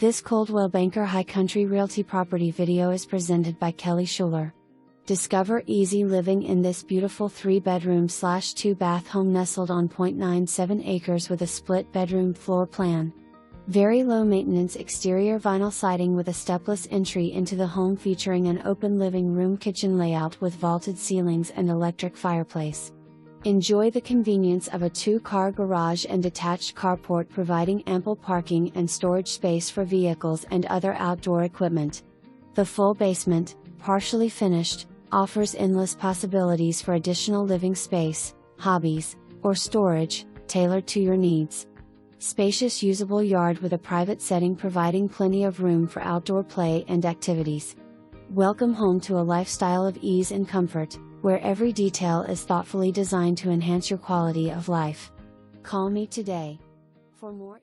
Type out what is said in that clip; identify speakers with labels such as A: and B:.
A: This Coldwell Banker High Country Realty property video is presented by Shuler. Discover easy living in this beautiful 3-bedroom/2-bath home nestled on 0.97 acres with a split bedroom floor plan. Very low maintenance exterior vinyl siding with a stepless entry into the home featuring an open living room kitchen layout with vaulted ceilings and electric fireplace. Enjoy the convenience of a 2-car garage and detached carport providing ample parking and storage space for vehicles and other outdoor equipment. The full basement, partially finished, offers endless possibilities for additional living space, hobbies, or storage, tailored to your needs. Spacious usable yard with a private setting providing plenty of room for outdoor play and activities. Welcome home to a lifestyle of ease and comfort, where every detail is thoughtfully designed to enhance your quality of life. Call me today. For more